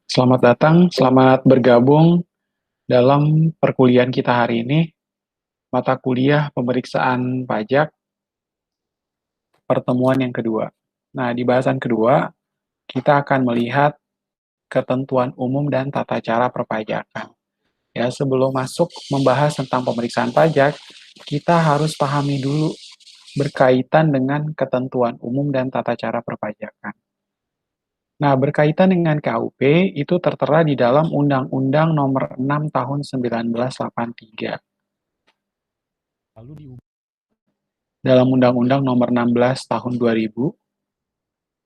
Selamat datang, selamat bergabung dalam perkuliahan kita hari ini, mata kuliah pemeriksaan pajak, pertemuan yang kedua. Nah, di bahasan kedua, kita akan melihat ketentuan umum dan tata cara perpajakan. Ya, sebelum masuk membahas tentang pemeriksaan pajak, kita harus pahami dulu berkaitan dengan ketentuan umum dan tata cara perpajakan. Nah, berkaitan dengan KUP, itu tertera di dalam Undang-Undang Nomor 6 Tahun 1983. Lalu dalam Undang-Undang Nomor 16 Tahun 2000,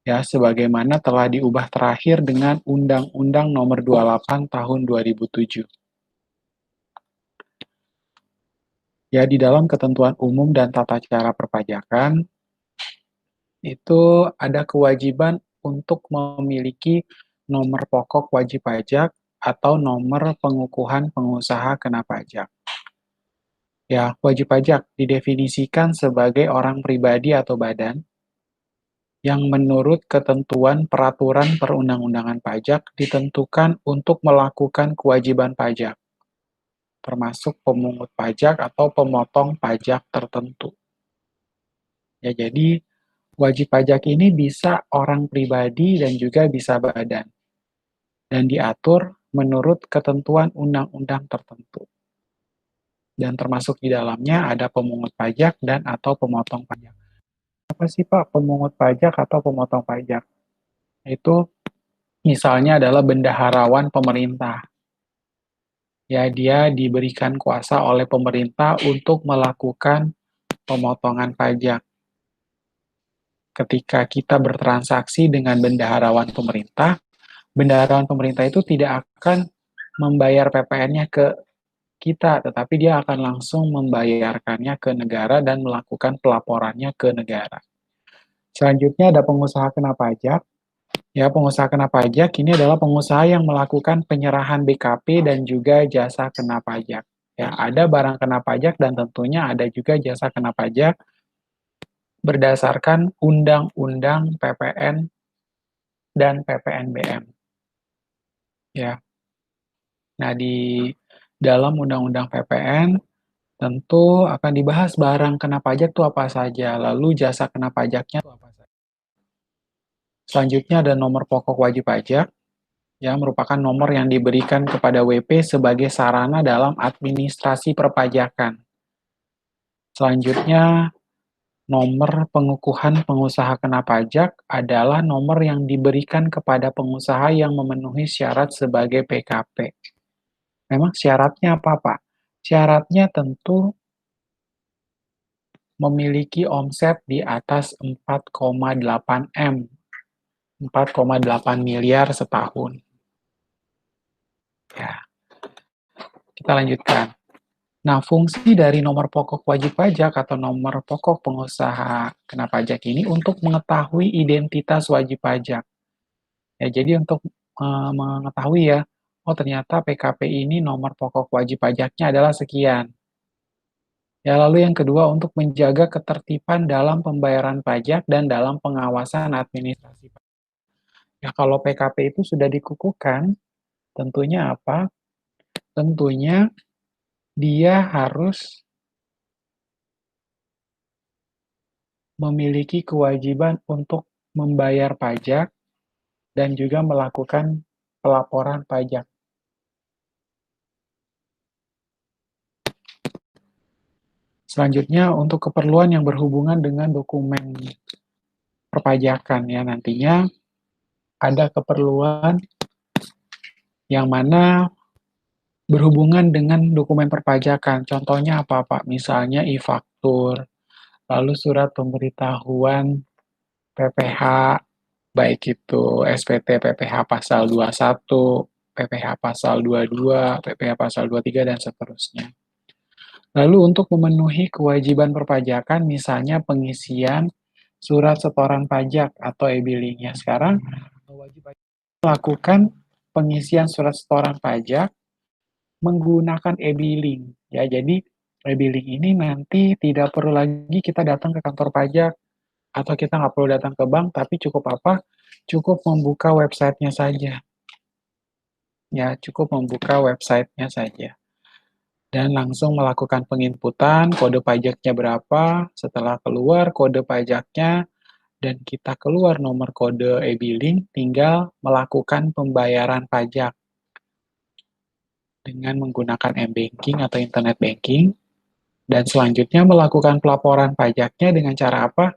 ya, sebagaimana telah diubah terakhir dengan Undang-Undang Nomor 28 Tahun 2007. Ya, di dalam ketentuan umum dan tata cara perpajakan, itu ada kewajiban untuk memiliki nomor pokok wajib pajak atau nomor pengukuhan pengusaha kena pajak. Ya, wajib pajak didefinisikan sebagai orang pribadi atau badan yang menurut ketentuan peraturan perundang-undangan pajak ditentukan untuk melakukan kewajiban pajak, termasuk pemungut pajak atau pemotong pajak tertentu. Ya, jadi wajib pajak ini bisa orang pribadi dan juga bisa badan, dan diatur menurut ketentuan undang-undang tertentu. Dan termasuk di dalamnya ada pemungut pajak dan atau pemotong pajak. Apa sih Pak pemungut pajak atau pemotong pajak? Itu misalnya adalah bendaharawan pemerintah. Ya, dia diberikan kuasa oleh pemerintah untuk melakukan pemotongan pajak. Ketika kita bertransaksi dengan bendaharawan pemerintah itu tidak akan membayar PPN-nya ke kita, tetapi dia akan langsung membayarkannya ke negara dan melakukan pelaporannya ke negara. Selanjutnya ada pengusaha kena pajak. Ya, pengusaha kena pajak ini adalah pengusaha yang melakukan penyerahan BKP dan juga jasa kena pajak. Ya, ada barang kena pajak dan tentunya ada juga jasa kena pajak berdasarkan Undang-Undang PPN dan PPNBM. Ya. Nah, di dalam Undang-Undang PPN tentu akan dibahas barang kena pajak itu apa saja, lalu jasa kena pajaknya itu apa saja. Selanjutnya ada nomor pokok wajib pajak, yang merupakan nomor yang diberikan kepada WP sebagai sarana dalam administrasi perpajakan. Selanjutnya, nomor pengukuhan pengusaha kena pajak adalah nomor yang diberikan kepada pengusaha yang memenuhi syarat sebagai PKP. Memang syaratnya apa, Pak? Syaratnya tentu memiliki omset di atas 4,8 M, 4,8 miliar setahun. Ya, kita lanjutkan. Nah, fungsi dari nomor pokok wajib pajak atau nomor pokok pengusaha kena pajak ini untuk mengetahui identitas wajib pajak. Ya, jadi untuk mengetahui ya, oh ternyata PKP ini nomor pokok wajib pajaknya adalah sekian. Ya, lalu yang kedua untuk menjaga ketertiban dalam pembayaran pajak dan dalam pengawasan administrasi pajak. Ya, kalau PKP itu sudah dikukuhkan, tentunya apa? Tentunya dia harus memiliki kewajiban untuk membayar pajak dan juga melakukan pelaporan pajak. Selanjutnya, untuk keperluan yang berhubungan dengan dokumen perpajakan ya, nantinya ada keperluan yang mana berhubungan dengan dokumen perpajakan. Contohnya apa, Pak? Misalnya e-faktur, lalu surat pemberitahuan PPh, baik itu SPT PPh pasal 21, PPh pasal 22, PPh pasal 23, dan seterusnya. Lalu untuk memenuhi kewajiban perpajakan, misalnya pengisian surat setoran pajak atau e-billing. Sekarang wajib pajak melakukan pengisian surat setoran pajak menggunakan e-billing. Ya, jadi e-billing ini nanti tidak perlu lagi kita datang ke kantor pajak atau kita nggak perlu datang ke bank, tapi cukup apa? Cukup membuka websitenya saja. ya cukup membuka websitenya saja. Dan langsung melakukan penginputan kode pajaknya berapa, setelah keluar kode pajaknya, dan kita keluar nomor kode e-billing, tinggal melakukan pembayaran pajak dengan menggunakan m-banking atau internet banking, dan selanjutnya melakukan pelaporan pajaknya dengan cara apa?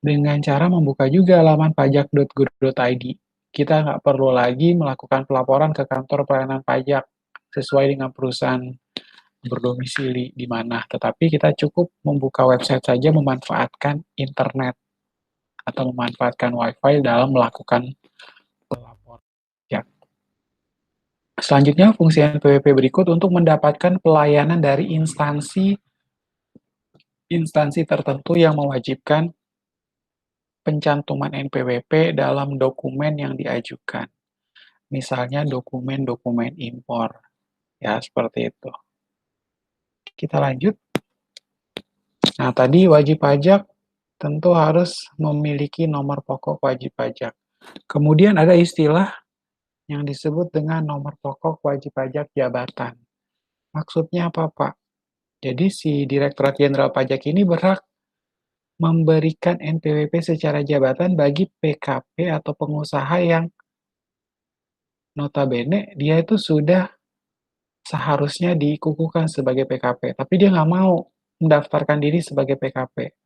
Dengan cara membuka juga laman pajak.go.id. Kita nggak perlu lagi melakukan pelaporan ke kantor pelayanan pajak sesuai dengan perusahaan berdomisili di mana, tetapi kita cukup membuka website saja memanfaatkan internet atau memanfaatkan WiFi dalam melakukan pelaporan pajak. Selanjutnya, fungsi NPWP berikut untuk mendapatkan pelayanan dari instansi tertentu yang mewajibkan pencantuman NPWP dalam dokumen yang diajukan. Misalnya dokumen-dokumen impor. Ya, seperti itu. Kita lanjut. Nah, tadi wajib pajak tentu harus memiliki nomor pokok wajib pajak. Kemudian ada istilah yang disebut dengan nomor pokok wajib pajak jabatan. Maksudnya apa, Pak? Jadi si Direktorat Jenderal Pajak ini berhak memberikan NPWP secara jabatan bagi PKP atau pengusaha yang notabene dia itu sudah seharusnya dikukuhkan sebagai PKP, tapi dia nggak mau mendaftarkan diri sebagai PKP.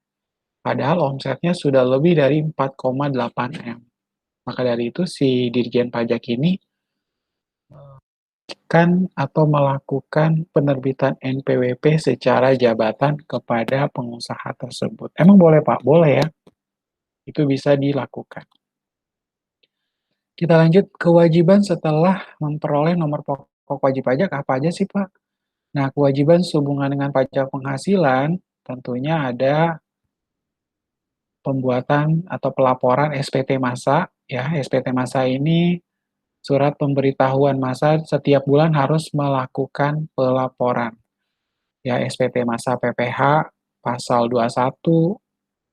Padahal omsetnya sudah lebih dari 4,8 M. Maka dari itu si Dirjen Pajak ini kan atau melakukan penerbitan NPWP secara jabatan kepada pengusaha tersebut. Emang boleh, Pak? Boleh ya. Itu bisa dilakukan. Kita lanjut, kewajiban setelah memperoleh nomor pokok wajib pajak apa aja sih, Pak? Nah, kewajiban sehubungan dengan pajak penghasilan tentunya ada pembuatan atau pelaporan SPT masa. Ya, SPT masa ini surat pemberitahuan masa setiap bulan harus melakukan pelaporan. Ya, SPT masa PPH pasal 21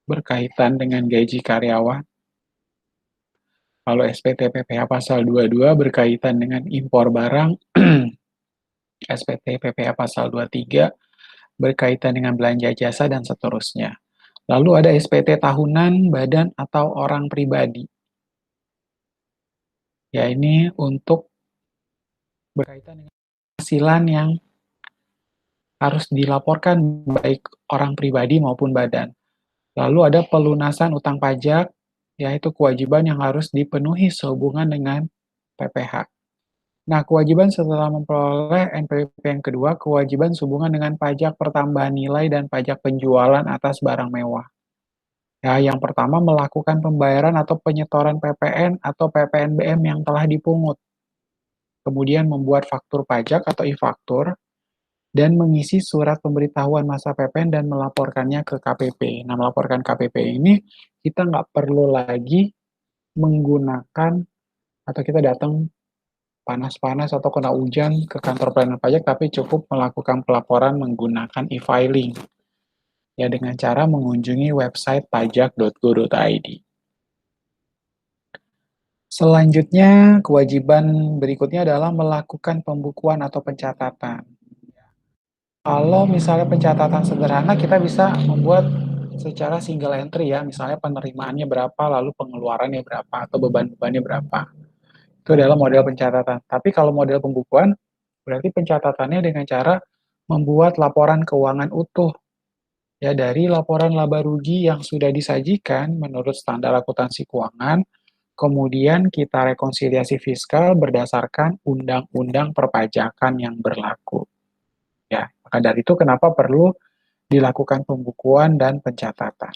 berkaitan dengan gaji karyawan. Kalau SPT PPH pasal 22 berkaitan dengan impor barang, SPT PPH pasal 23 berkaitan dengan belanja jasa, dan seterusnya. Lalu ada SPT tahunan badan atau orang pribadi. Ya, ini untuk berkaitan dengan penghasilan yang harus dilaporkan baik orang pribadi maupun badan. Lalu ada pelunasan utang pajak, yaitu kewajiban yang harus dipenuhi sehubungan dengan PPH. Nah, kewajiban setelah memperoleh NPWP yang kedua, kewajiban sehubungan dengan pajak pertambahan nilai dan pajak penjualan atas barang mewah. Ya, yang pertama melakukan pembayaran atau penyetoran PPN atau PPNBM yang telah dipungut. Kemudian membuat faktur pajak atau e-faktur, dan mengisi surat pemberitahuan masa PPN dan melaporkannya ke KPP. Nah, melaporkan KPP ini kita nggak perlu lagi menggunakan atau kita datang panas-panas atau kena hujan ke kantor pelayanan pajak, tapi cukup melakukan pelaporan menggunakan e-filing ya dengan cara mengunjungi website pajak.go.id. Selanjutnya, kewajiban berikutnya adalah melakukan pembukuan atau pencatatan. Kalau misalnya pencatatan sederhana, kita bisa membuat secara single entry ya, misalnya penerimaannya berapa, lalu pengeluarannya berapa, atau beban-bebannya berapa. Itu adalah model pencatatan. Tapi kalau model pembukuan, berarti pencatatannya dengan cara membuat laporan keuangan utuh. Ya, dari laporan laba rugi yang sudah disajikan menurut standar akuntansi keuangan, kemudian kita rekonsiliasi fiskal berdasarkan undang-undang perpajakan yang berlaku. Ya, maka dari itu kenapa perlu dilakukan pembukuan dan pencatatan.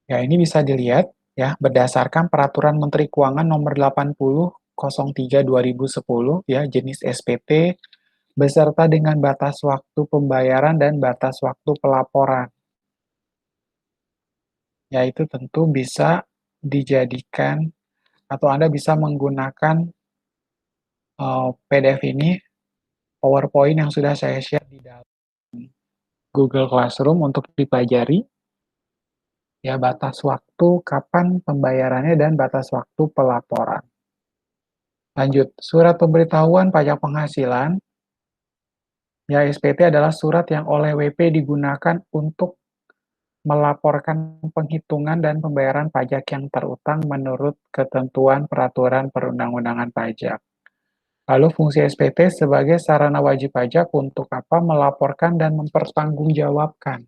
Ya, ini bisa dilihat ya berdasarkan Peraturan Menteri Keuangan Nomor 80/03/2010 ya jenis SPT beserta dengan batas waktu pembayaran dan batas waktu pelaporan. Yaitu tentu bisa dijadikan atau Anda bisa menggunakan PDF ini, PowerPoint yang sudah saya share di dalam Google Classroom untuk dipelajari. Ya, batas waktu kapan pembayarannya dan batas waktu pelaporan. Lanjut, surat pemberitahuan pajak penghasilan, ya SPT adalah surat yang oleh WP digunakan untuk melaporkan penghitungan dan pembayaran pajak yang terutang menurut ketentuan peraturan perundang-undangan pajak. Lalu fungsi SPT sebagai sarana wajib pajak untuk apa? Melaporkan dan mempertanggungjawabkan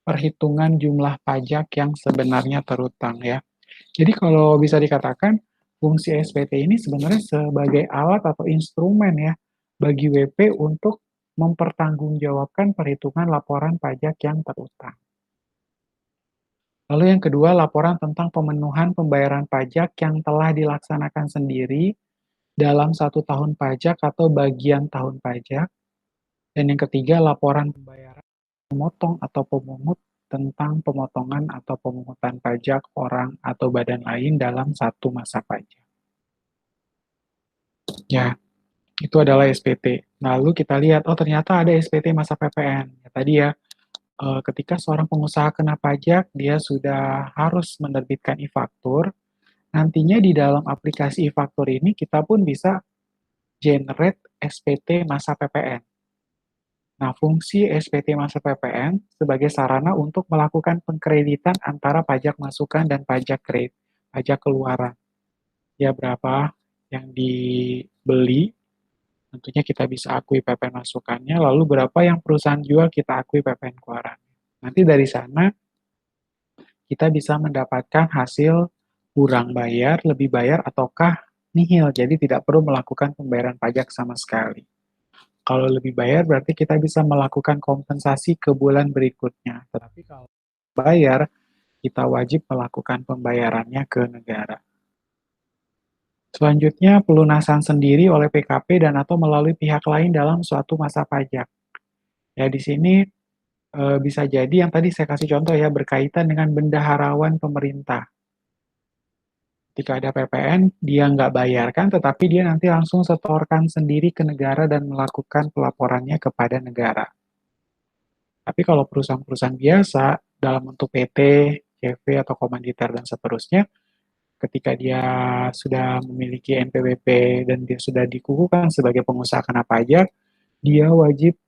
perhitungan jumlah pajak yang sebenarnya terutang ya. Jadi kalau bisa dikatakan fungsi SPT ini sebenarnya sebagai alat atau instrumen ya bagi WP untuk mempertanggungjawabkan perhitungan laporan pajak yang terutang. Lalu yang kedua, laporan tentang pemenuhan pembayaran pajak yang telah dilaksanakan sendiri dalam satu tahun pajak atau bagian tahun pajak. Dan yang ketiga, laporan pembayaran pemotong atau pemungut tentang pemotongan atau pemungutan pajak orang atau badan lain dalam satu masa pajak. Ya, itu adalah SPT. Lalu kita lihat, oh ternyata ada SPT masa PPN. Ya, tadi ya, ketika seorang pengusaha kena pajak, dia sudah harus menerbitkan e-faktur. Nantinya di dalam aplikasi e-faktur ini kita pun bisa generate SPT masa PPN. Nah, fungsi SPT masa PPN sebagai sarana untuk melakukan pengkreditan antara pajak masukan dan pajak kredit, pajak keluaran. Ya, berapa yang dibeli, tentunya kita bisa akui PPN masukannya, lalu berapa yang perusahaan jual kita akui PPN keluaran. Nanti dari sana kita bisa mendapatkan hasil kurang bayar, lebih bayar, ataukah nihil. Jadi tidak perlu melakukan pembayaran pajak sama sekali. Kalau lebih bayar berarti kita bisa melakukan kompensasi ke bulan berikutnya. Tetapi kalau bayar, kita wajib melakukan pembayarannya ke negara. Selanjutnya, pelunasan sendiri oleh PKP dan atau melalui pihak lain dalam suatu masa pajak. Ya, di sini bisa jadi yang tadi saya kasih contoh ya, berkaitan dengan bendaharawan pemerintah. Ketika ada PPN, dia nggak bayarkan, tetapi dia nanti langsung setorkan sendiri ke negara dan melakukan pelaporannya kepada negara. Tapi kalau perusahaan-perusahaan biasa, dalam bentuk PT, CV, atau komanditer, dan seterusnya, ketika dia sudah memiliki NPWP dan dia sudah dikukuhkan sebagai pengusaha kena pajak, dia wajib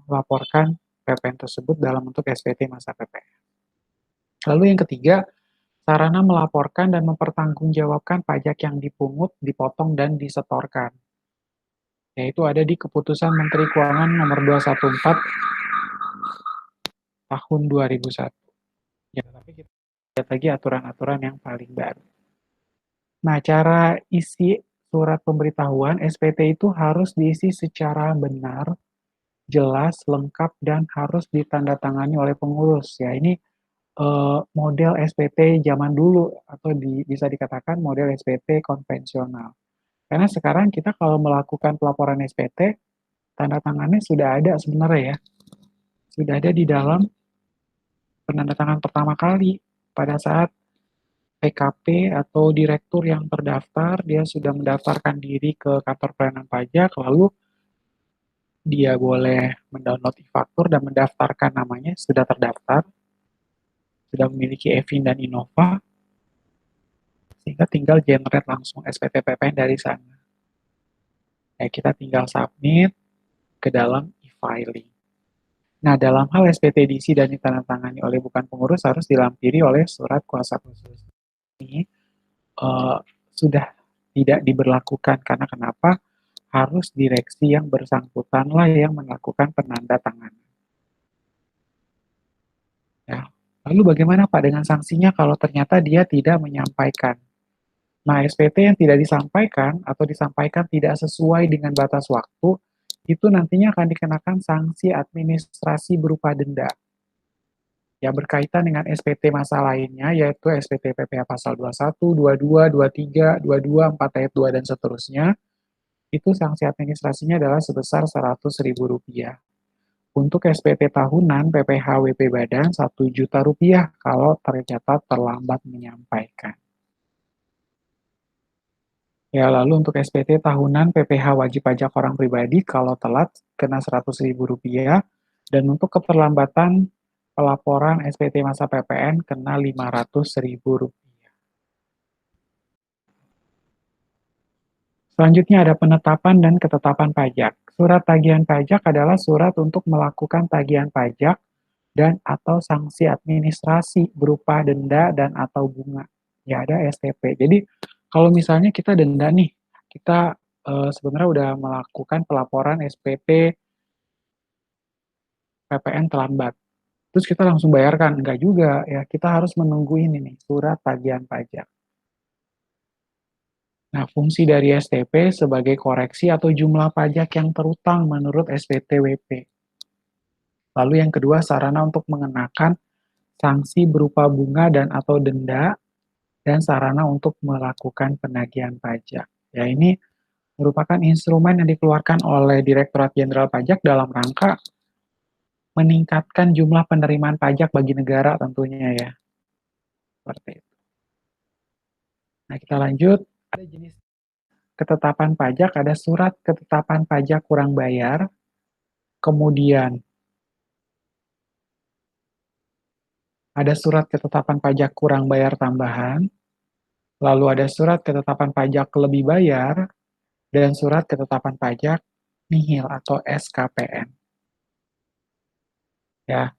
melaporkan PPN tersebut dalam bentuk SPT masa PPN. Lalu yang ketiga, sarana melaporkan dan mempertanggungjawabkan pajak yang dipungut, dipotong, dan disetorkan. Yaitu ada di Keputusan Menteri Keuangan nomor 214 tahun 2001. Ya, tapi kita lihat lagi aturan-aturan yang paling baru. Nah, cara isi surat pemberitahuan SPT itu harus diisi secara benar, jelas, lengkap, dan harus ditandatangani oleh pengurus. Ya, ini model SPT zaman dulu atau bisa dikatakan model SPT konvensional. Karena sekarang kita kalau melakukan pelaporan SPT, tanda tangannya sudah ada sebenarnya ya. Sudah ada di dalam penandatangan pertama kali pada saat PKP atau direktur yang terdaftar, dia sudah mendaftarkan diri ke kantor pelayanan pajak, lalu dia boleh mendownload e-faktur dan mendaftarkan namanya, sudah terdaftar, sudah memiliki EVIN dan Innova, sehingga tinggal generate langsung SPT PPN dari sana. Ya, kita tinggal submit ke dalam e-filing. Nah, dalam hal SPT diisi dan ditandatangani oleh bukan pengurus harus dilampiri oleh surat kuasa khusus. Ini sudah tidak diberlakukan karena kenapa? Harus direksi yang bersangkutanlah yang melakukan penandatanganan. Ya. Lalu bagaimana Pak dengan sanksinya kalau ternyata dia tidak menyampaikan? Nah, SPT yang tidak disampaikan atau disampaikan tidak sesuai dengan batas waktu, itu nantinya akan dikenakan sanksi administrasi berupa denda. Ya, berkaitan dengan SPT masa lainnya, yaitu SPT PPh pasal 21, 22, 23, 22, 4 ayat 2, dan seterusnya, itu sanksi administrasinya adalah sebesar Rp100.000. Untuk SPT tahunan, PPh WP Badan Rp1.000.000 kalau tercatat terlambat menyampaikan. Ya, lalu untuk SPT tahunan PPh wajib pajak orang pribadi kalau telat kena Rp100.000 dan untuk keterlambatan pelaporan SPT masa PPN kena Rp500.000. Selanjutnya ada penetapan dan ketetapan pajak. Surat tagihan pajak adalah surat untuk melakukan tagihan pajak dan atau sanksi administrasi berupa denda dan atau bunga. Ya, ada STP. Jadi, kalau misalnya kita denda nih, kita sebenarnya udah melakukan pelaporan SPT PPN terlambat. Terus kita langsung bayarkan, enggak juga ya. Kita harus menunggu ini nih, surat tagihan pajak. Nah, fungsi dari STP sebagai koreksi atau jumlah pajak yang terutang menurut SPT-WP. Lalu yang kedua, sarana untuk mengenakan sanksi berupa bunga dan atau denda, dan sarana untuk melakukan penagihan pajak. Ya, ini merupakan instrumen yang dikeluarkan oleh Direktorat Jenderal Pajak dalam rangka meningkatkan jumlah penerimaan pajak bagi negara tentunya ya. Seperti itu. Nah, kita lanjut. Ada jenis ketetapan pajak, ada surat ketetapan pajak kurang bayar, kemudian ada surat ketetapan pajak kurang bayar tambahan, lalu ada surat ketetapan pajak lebih bayar, dan surat ketetapan pajak nihil atau SKPN. Ya,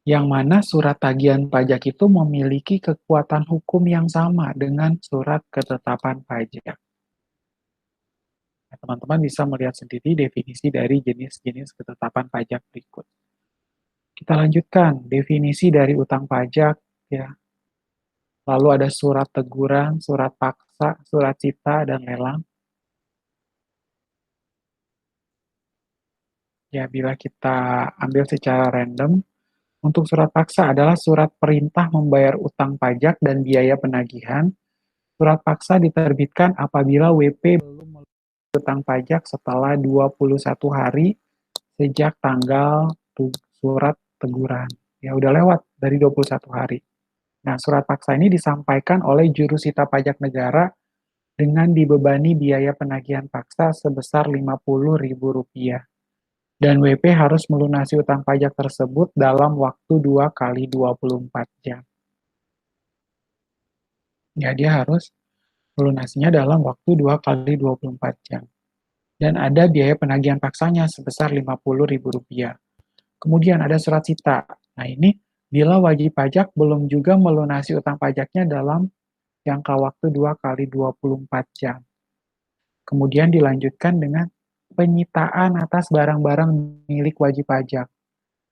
yang mana surat tagihan pajak itu memiliki kekuatan hukum yang sama dengan surat ketetapan pajak. Nah, teman-teman bisa melihat sendiri definisi dari jenis-jenis ketetapan pajak berikut. Kita lanjutkan, definisi dari utang pajak, ya. Lalu ada surat teguran, surat paksa, surat cita, dan lelang. Ya, bila kita ambil secara random, untuk surat paksa adalah surat perintah membayar utang pajak dan biaya penagihan. Surat paksa diterbitkan apabila WP belum melunasi utang pajak setelah 21 hari sejak tanggal surat teguran. Ya, udah lewat dari 21 hari. Nah, surat paksa ini disampaikan oleh jurusita pajak negara dengan dibebani biaya penagihan paksa sebesar Rp50.000. Dan WP harus melunasi utang pajak tersebut dalam waktu 2 kali 24 jam. Ya, dia harus melunasinya dalam waktu 2 kali 24 jam. Dan ada biaya penagihan paksanya sebesar Rp50.000. Kemudian ada surat cita. Nah, ini bila wajib pajak belum juga melunasi utang pajaknya dalam jangka waktu 2 kali 24 jam. Kemudian dilanjutkan dengan penyitaan atas barang-barang milik wajib pajak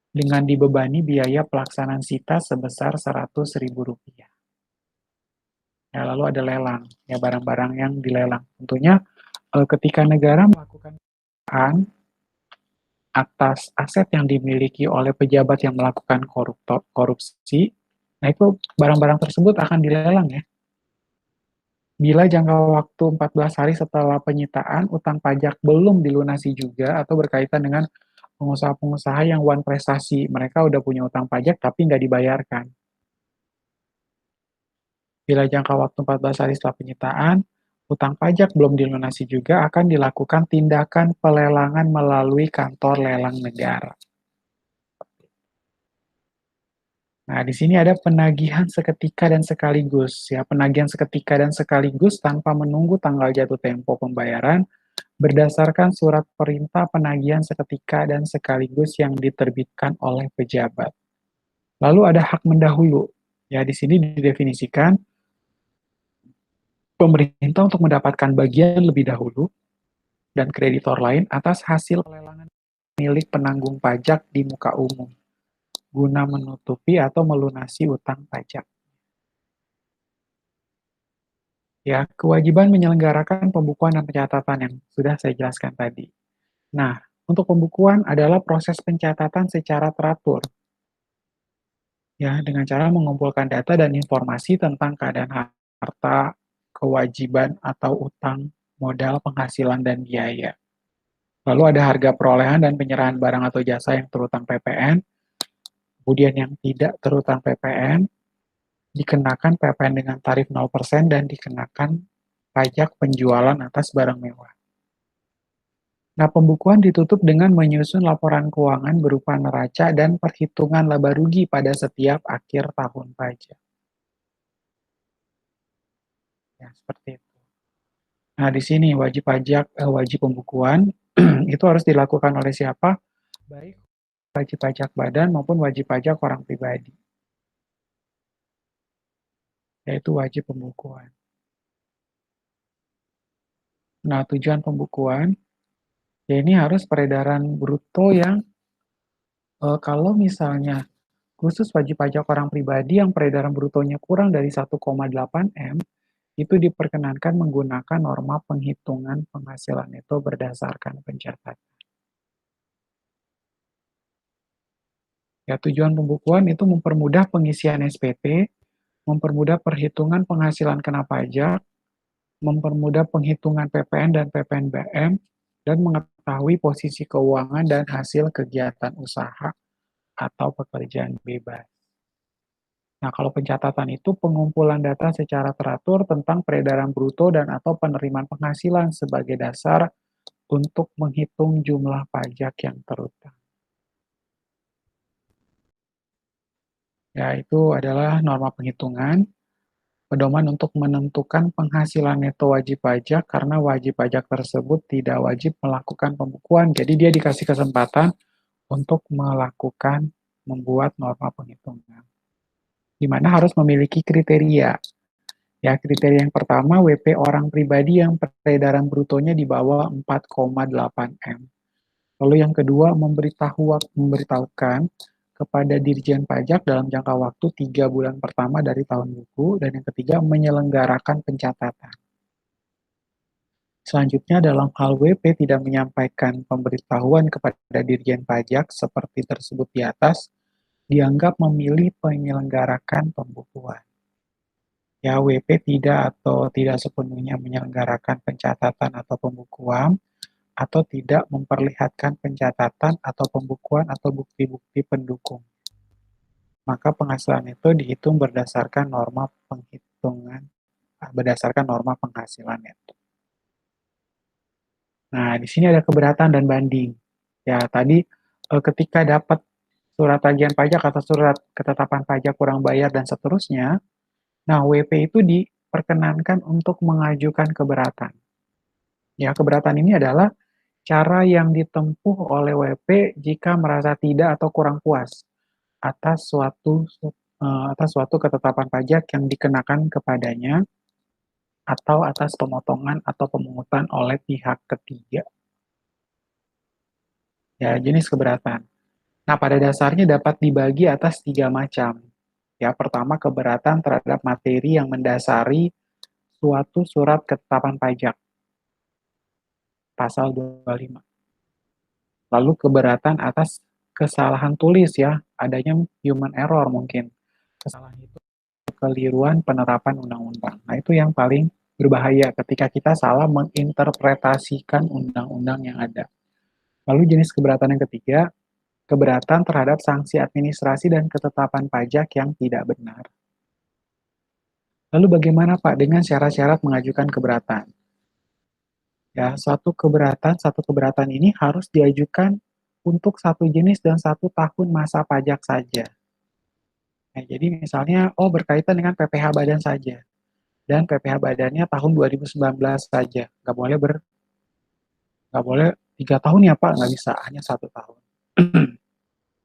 dengan dibebani biaya pelaksanaan sita sebesar Rp100.000. Ya, lalu ada lelang, ya barang-barang yang dilelang. Tentunya ketika negara melakukan penyitaan atas aset yang dimiliki oleh pejabat yang melakukan korupsi, nah itu barang-barang tersebut akan dilelang ya. Bila jangka waktu 14 hari setelah penyitaan, utang pajak belum dilunasi juga atau berkaitan dengan pengusaha-pengusaha yang one prestasi, mereka udah punya utang pajak tapi nggak dibayarkan. Bila jangka waktu 14 hari setelah penyitaan, utang pajak belum dilunasi juga akan dilakukan tindakan pelelangan melalui kantor lelang negara. Nah, di sini ada penagihan seketika dan sekaligus. Ya, penagihan seketika dan sekaligus tanpa menunggu tanggal jatuh tempo pembayaran berdasarkan surat perintah penagihan seketika dan sekaligus yang diterbitkan oleh pejabat. Lalu ada hak mendahulu. Ya, di sini didefinisikan pemerintah untuk mendapatkan bagian lebih dahulu dan kreditor lain atas hasil pelelangan milik penanggung pajak di muka umum guna menutupi atau melunasi utang pajak. Ya, kewajiban menyelenggarakan pembukuan dan pencatatan yang sudah saya jelaskan tadi. Nah, untuk pembukuan adalah proses pencatatan secara teratur, ya, dengan cara mengumpulkan data dan informasi tentang keadaan harta, kewajiban atau utang, modal, penghasilan, dan biaya. Lalu ada harga perolehan dan penyerahan barang atau jasa yang terutang PPN, kemudian yang tidak terutang PPN, dikenakan PPN dengan tarif 0% dan dikenakan pajak penjualan atas barang mewah. Nah, pembukuan ditutup dengan menyusun laporan keuangan berupa neraca dan perhitungan laba rugi pada setiap akhir tahun pajak. Ya, seperti itu. Nah, di sini wajib pembukuan itu harus dilakukan oleh siapa? Baik wajib pajak badan maupun wajib pajak orang pribadi, yaitu wajib pembukuan. Nah, tujuan pembukuan, ya ini harus peredaran bruto yang kalau misalnya khusus wajib pajak orang pribadi yang peredaran brutonya kurang dari 1,8 M, itu diperkenankan menggunakan norma penghitungan penghasilan neto berdasarkan pencatatan. Ya, tujuan pembukuan itu mempermudah pengisian SPT, mempermudah perhitungan penghasilan kena pajak, mempermudah penghitungan PPN dan PPNBM, dan mengetahui posisi keuangan dan hasil kegiatan usaha atau pekerjaan bebas. Nah, kalau pencatatan itu pengumpulan data secara teratur tentang peredaran bruto dan atau penerimaan penghasilan sebagai dasar untuk menghitung jumlah pajak yang terutang. Ya, itu adalah norma penghitungan, pedoman untuk menentukan penghasilan neto wajib pajak karena wajib pajak tersebut tidak wajib melakukan pembukuan. Jadi dia dikasih kesempatan untuk melakukan membuat norma penghitungan. Di mana harus memiliki kriteria. Ya, kriteria yang pertama WP orang pribadi yang peredaran brutonya di bawah 4,8 M. Lalu yang kedua memberitahukan kepada Dirjen Pajak dalam jangka waktu 3 bulan pertama dari tahun buku, dan yang ketiga menyelenggarakan pencatatan. Selanjutnya dalam hal WP tidak menyampaikan pemberitahuan kepada Dirjen Pajak seperti tersebut di atas, dianggap memilih menyelenggarakan pembukuan. Ya, WP tidak atau tidak sepenuhnya menyelenggarakan pencatatan atau pembukuan, atau tidak memperlihatkan pencatatan atau pembukuan atau bukti-bukti pendukung. Maka penghasilan itu dihitung berdasarkan norma penghitungan, berdasarkan norma penghasilan itu. Nah, di sini ada keberatan dan banding. Ya, tadi ketika dapat surat tagihan pajak atau surat ketetapan pajak kurang bayar dan seterusnya, nah WP itu diperkenankan untuk mengajukan keberatan. Ya, keberatan ini adalah cara yang ditempuh oleh WP jika merasa tidak atau kurang puas atas suatu ketetapan pajak yang dikenakan kepadanya atau atas pemotongan atau pemungutan oleh pihak ketiga. Ya, jenis keberatan. Nah, pada dasarnya dapat dibagi atas 3 macam. Ya, pertama keberatan terhadap materi yang mendasari suatu surat ketetapan pajak, pasal 25. Lalu keberatan atas kesalahan tulis ya, adanya human error mungkin. Kesalahan itu kekeliruan penerapan undang-undang. Nah, itu yang paling berbahaya ketika kita salah menginterpretasikan undang-undang yang ada. Lalu jenis keberatan yang ketiga, keberatan terhadap sanksi administrasi dan ketetapan pajak yang tidak benar. Lalu bagaimana Pak dengan syarat-syarat mengajukan keberatan? Ya, satu keberatan ini harus diajukan untuk satu jenis dan 1 tahun masa pajak saja. Nah, jadi misalnya, oh berkaitan dengan PPh badan saja, dan PPh badannya tahun 2019 saja, nggak boleh 3 tahun ya Pak, nggak bisa, hanya 1 tahun.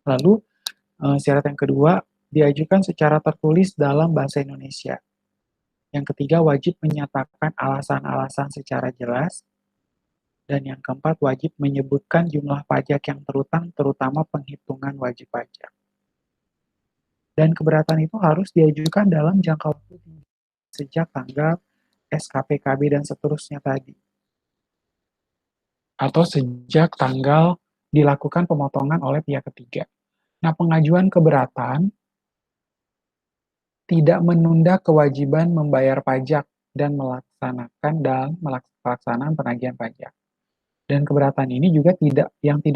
Lalu syarat yang kedua, diajukan secara tertulis dalam bahasa Indonesia. Yang ketiga, wajib menyatakan alasan-alasan secara jelas. Dan yang keempat, wajib menyebutkan jumlah pajak yang terutang, terutama penghitungan wajib pajak. Dan keberatan itu harus diajukan dalam jangka waktu sejak tanggal SKPKB dan seterusnya tadi. Atau sejak tanggal dilakukan pemotongan oleh pihak ketiga. Nah, pengajuan keberatan tidak menunda kewajiban membayar pajak dan pelaksanaan penagihan pajak. Dan keberatan ini juga tidak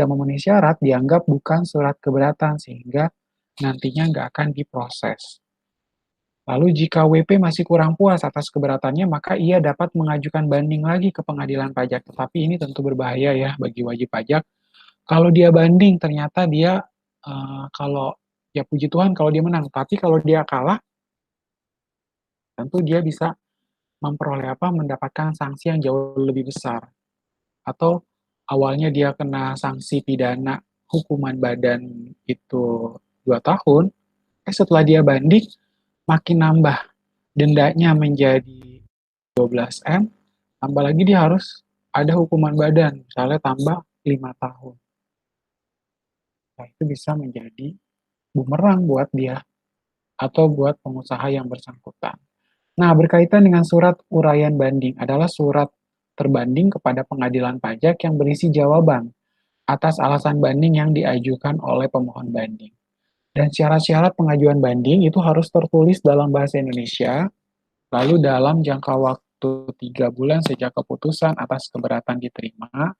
memenuhi syarat dianggap bukan surat keberatan sehingga nantinya nggak akan diproses. Lalu jika WP masih kurang puas atas keberatannya, maka ia dapat mengajukan banding lagi ke pengadilan pajak. Tetapi ini tentu berbahaya ya bagi wajib pajak. Kalau dia banding, ternyata dia kalau ya puji Tuhan kalau dia menang. Tapi kalau dia kalah, tentu dia bisa mendapatkan sanksi yang jauh lebih besar. Atau awalnya dia kena sanksi pidana hukuman badan itu 2 tahun, setelah dia banding makin nambah dendanya menjadi 12 M, tambah lagi dia harus ada hukuman badan, misalnya tambah 5 tahun. Nah, itu bisa menjadi bumerang buat dia atau buat pengusaha yang bersangkutan. Nah, berkaitan dengan surat uraian banding adalah surat terbanding kepada pengadilan pajak yang berisi jawaban atas alasan banding yang diajukan oleh pemohon banding. Dan syarat-syarat pengajuan banding itu harus tertulis dalam bahasa Indonesia, lalu dalam jangka waktu 3 bulan sejak keputusan atas keberatan diterima,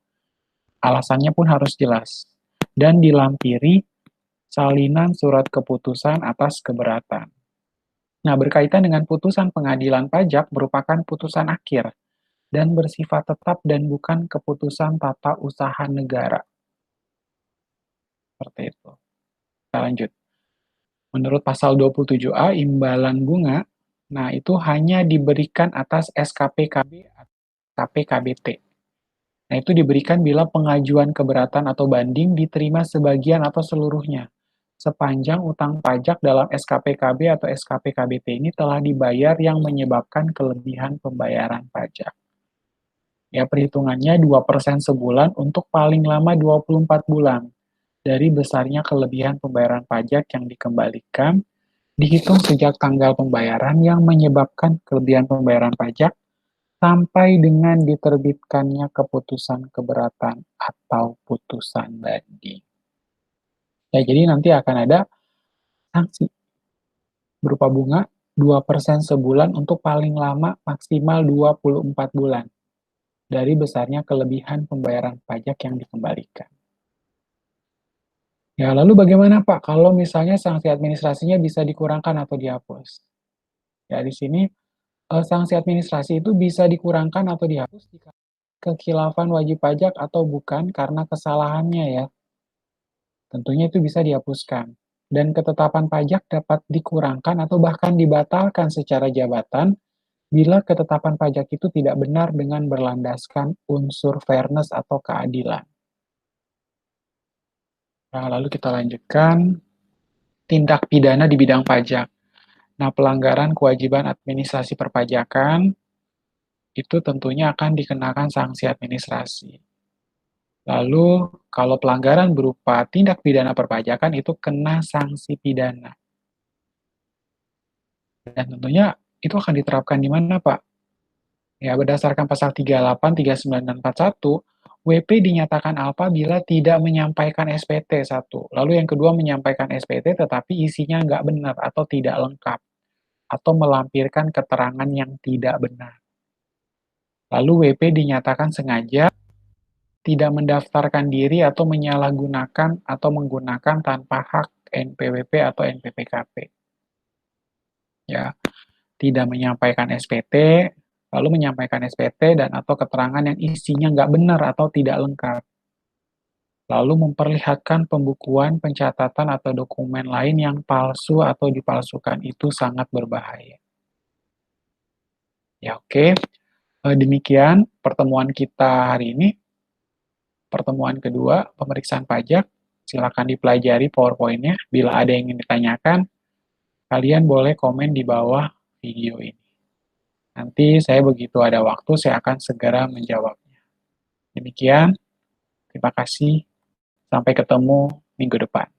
alasannya pun harus jelas, dan dilampiri salinan surat keputusan atas keberatan. Nah, berkaitan dengan putusan pengadilan pajak merupakan putusan akhir dan bersifat tetap dan bukan keputusan tata usaha negara. Seperti itu. Kita lanjut. Menurut pasal 27A, imbalan bunga, nah itu hanya diberikan atas SKPKB atau KPKBT. Nah, itu diberikan bila pengajuan keberatan atau banding diterima sebagian atau seluruhnya, sepanjang utang pajak dalam SKPKB atau SKPKBT ini telah dibayar yang menyebabkan kelebihan pembayaran pajak. Ya, perhitungannya 2% sebulan untuk paling lama 24 bulan dari besarnya kelebihan pembayaran pajak yang dikembalikan, dihitung sejak tanggal pembayaran yang menyebabkan kelebihan pembayaran pajak sampai dengan diterbitkannya keputusan keberatan atau putusan banding. Ya, jadi nanti akan ada sanksi berupa bunga 2% sebulan untuk paling lama maksimal 24 bulan dari besarnya kelebihan pembayaran pajak yang dikembalikan. Ya, lalu bagaimana Pak kalau misalnya sanksi administrasinya bisa dikurangkan atau dihapus? Ya, di sini sanksi administrasi itu bisa dikurangkan atau dihapus jika kekhilafan wajib pajak atau bukan karena kesalahannya ya. Tentunya itu bisa dihapuskan. Dan ketetapan pajak dapat dikurangkan atau bahkan dibatalkan secara jabatan bila ketetapan pajak itu tidak benar dengan berlandaskan unsur fairness atau keadilan. Nah, lalu kita lanjutkan tindak pidana di bidang pajak. Nah, pelanggaran kewajiban administrasi perpajakan itu tentunya akan dikenakan sanksi administrasi. Lalu, kalau pelanggaran berupa tindak pidana perpajakan itu kena sanksi pidana. Dan tentunya itu akan diterapkan di mana, Pak? Ya, berdasarkan pasal 38, 39, dan 41, WP dinyatakan alpa bila tidak menyampaikan SPT, satu. Lalu yang kedua, menyampaikan SPT tetapi isinya nggak benar atau tidak lengkap, atau melampirkan keterangan yang tidak benar. Lalu WP dinyatakan sengaja tidak mendaftarkan diri atau menyalahgunakan atau menggunakan tanpa hak NPWP atau NPPKP. Ya, tidak menyampaikan SPT, lalu menyampaikan SPT dan atau keterangan yang isinya nggak benar atau tidak lengkap. Lalu memperlihatkan pembukuan, pencatatan, atau dokumen lain yang palsu atau dipalsukan itu sangat berbahaya. Ya, oke. Demikian pertemuan kita hari ini. Pertemuan kedua, pemeriksaan pajak. Silakan dipelajari PowerPoint-nya. Bila ada yang ingin ditanyakan, kalian boleh komen di bawah video ini. Nanti saya begitu ada waktu, saya akan segera menjawabnya. Demikian, terima kasih. Sampai ketemu minggu depan.